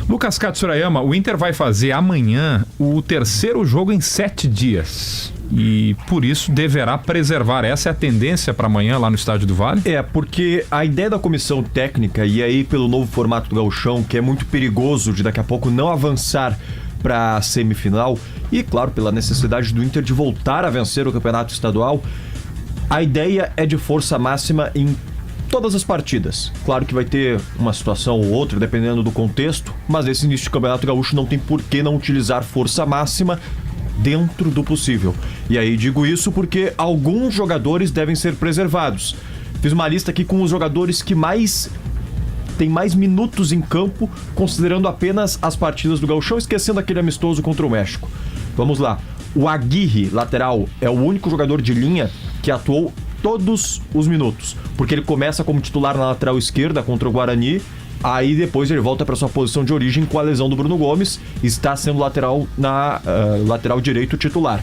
Lucas Katsurayama, o Inter vai fazer amanhã o terceiro jogo em 7 dias. E por isso deverá preservar. Essa é a tendência para amanhã lá no Estádio do Vale? Porque a ideia da comissão técnica, e aí pelo novo formato do Gauchão, que é muito perigoso de daqui a pouco não avançar para a semifinal, e claro, pela necessidade do Inter de voltar a vencer o campeonato estadual, a ideia é de força máxima em todas as partidas. Claro que vai ter uma situação ou outra, dependendo do contexto, mas esse início de campeonato gaúcho não tem por que não utilizar força máxima dentro do possível. E aí digo isso porque alguns jogadores devem ser preservados. Fiz uma lista aqui com os jogadores que tem mais minutos em campo, considerando apenas as partidas do Gauchão, esquecendo aquele amistoso contra o México. Vamos lá. O Aguirre, lateral, é o único jogador de linha que atuou todos os minutos, porque ele começa como titular na lateral esquerda contra o Guarani, aí depois ele volta para sua posição de origem com a lesão do Bruno Gomes, está sendo lateral lateral direito titular.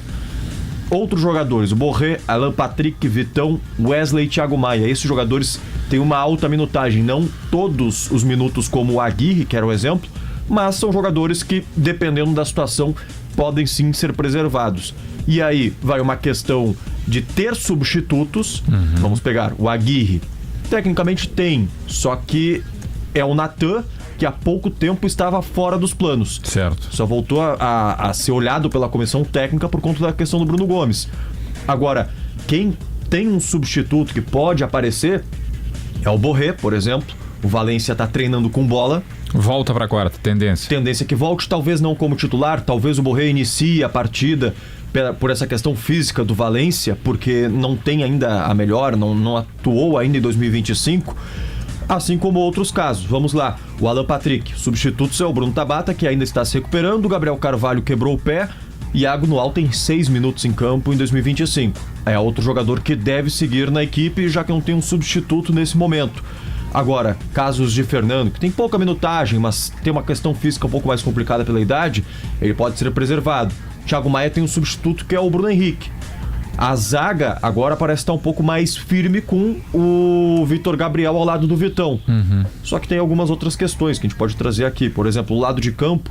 Outros jogadores, o Borré, Alan Patrick, Vitão, Wesley e Thiago Maia. Esses jogadores têm uma alta minutagem, não todos os minutos como o Aguirre, que era o exemplo, mas são jogadores que, dependendo da situação, podem sim ser preservados. E aí vai uma questão de ter substitutos. Vamos pegar o Aguirre. Tecnicamente tem, só que é o Natan, que há pouco tempo estava fora dos planos. Certo. Só voltou a ser olhado pela comissão técnica por conta da questão do Bruno Gomes. Agora, quem tem um substituto que pode aparecer é o Borré, por exemplo. O Valência está treinando com bola. Volta para a quarta, tendência. Tendência que volte, talvez não como titular, talvez o Borré inicie a partida por essa questão física do Valência, porque não tem ainda a melhor, não atuou ainda em 2025. Assim como outros casos. Vamos lá. O Alan Patrick. Substitutos é o Bruno Tabata, que ainda está se recuperando. O Gabriel Carvalho quebrou o pé. Iago Noal tem 6 minutos em campo em 2025. É outro jogador que deve seguir na equipe, já que não tem um substituto nesse momento. Agora, casos de Fernando, que tem pouca minutagem, mas tem uma questão física um pouco mais complicada pela idade, ele pode ser preservado. Thiago Maia tem um substituto que é o Bruno Henrique. A zaga agora parece estar um pouco mais firme com o Vitor Gabriel ao lado do Vitão. Só que tem algumas outras questões que a gente pode trazer aqui. Por exemplo, o lado de campo,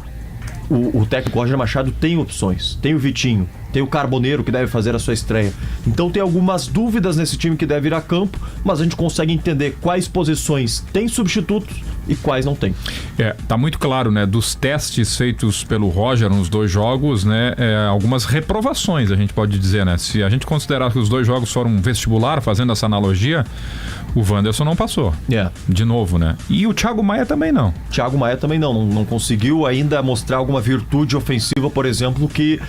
o técnico Roger Machado tem opções. Tem o Vitinho, tem o Carboneiro que deve fazer a sua estreia. Então tem algumas dúvidas nesse time que deve ir a campo, mas a gente consegue entender quais posições tem substitutos e quais não tem. Tá muito claro, né? Dos testes feitos pelo Roger nos 2 jogos, né? Algumas reprovações, a gente pode dizer, né? Se a gente considerar que os 2 jogos foram um vestibular, fazendo essa analogia, o Wanderson não passou. De novo, né? E o Thiago Maia também não. Thiago Maia também não conseguiu ainda mostrar alguma virtude ofensiva, por exemplo, que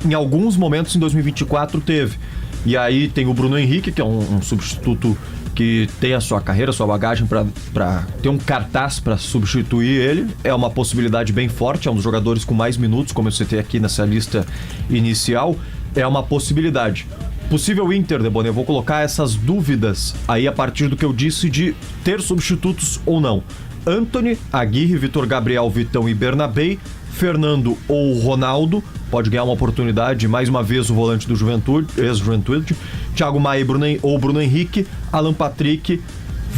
em alguns momentos em 2024 teve. E aí tem o Bruno Henrique, que é um substituto que tem a sua carreira, a sua bagagem para ter um cartaz para substituir ele. É uma possibilidade bem forte, é um dos jogadores com mais minutos, como eu citei aqui nessa lista inicial. É uma possibilidade. Possível Inter, Debona, eu vou colocar essas dúvidas aí a partir do que eu disse de ter substitutos ou não. Antony, Aguirre, Vitor Gabriel, Vitão e Bernabé, Fernando ou Ronaldo, pode ganhar uma oportunidade, mais uma vez o volante do ex-Juventude, Thiago Maia ou Bruno Henrique, Alan Patrick,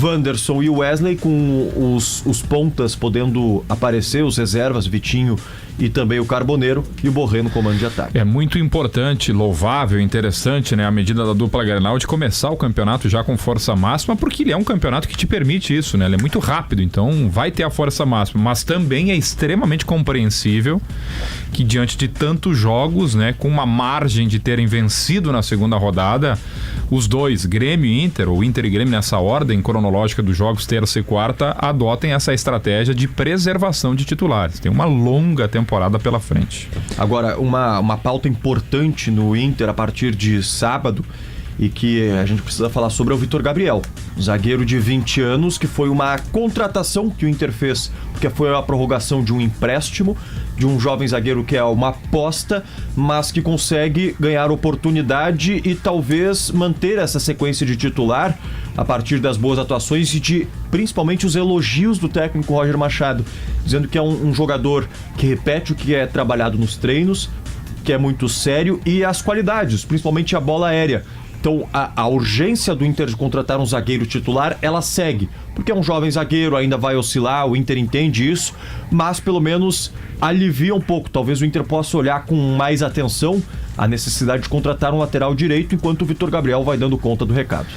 Wanderson e Wesley, com os pontas podendo aparecer, os reservas, Vitinho e também o Carboneiro, e o Borré no comando de ataque. É muito importante, louvável, interessante, né, a medida da dupla Grenal de começar o campeonato já com força máxima, porque ele é um campeonato que te permite isso, né? Ele é muito rápido, então vai ter a força máxima, mas também é extremamente compreensível que diante de tantos jogos, né, com uma margem de terem vencido na segunda rodada, os dois, Grêmio e Inter, ou Inter e Grêmio nessa ordem cronológica dos jogos, terça e quarta, adotem essa estratégia de preservação de titulares. Tem uma longa temporada pela frente. Agora, uma pauta importante no Inter a partir de sábado e que a gente precisa falar sobre é o Vitor Gabriel, zagueiro de 20 anos, que foi uma contratação que o Inter fez, porque foi a prorrogação de um empréstimo de um jovem zagueiro que é uma aposta, mas que consegue ganhar oportunidade e talvez manter essa sequência de titular a partir das boas atuações e de principalmente os elogios do técnico Roger Machado, dizendo que é um jogador que repete o que é trabalhado nos treinos, que é muito sério, e as qualidades, principalmente a bola aérea. Então, a urgência do Inter de contratar um zagueiro titular, ela segue. Porque é um jovem zagueiro, ainda vai oscilar, o Inter entende isso, mas pelo menos alivia um pouco. Talvez o Inter possa olhar com mais atenção a necessidade de contratar um lateral direito, enquanto o Vitor Gabriel vai dando conta do recado.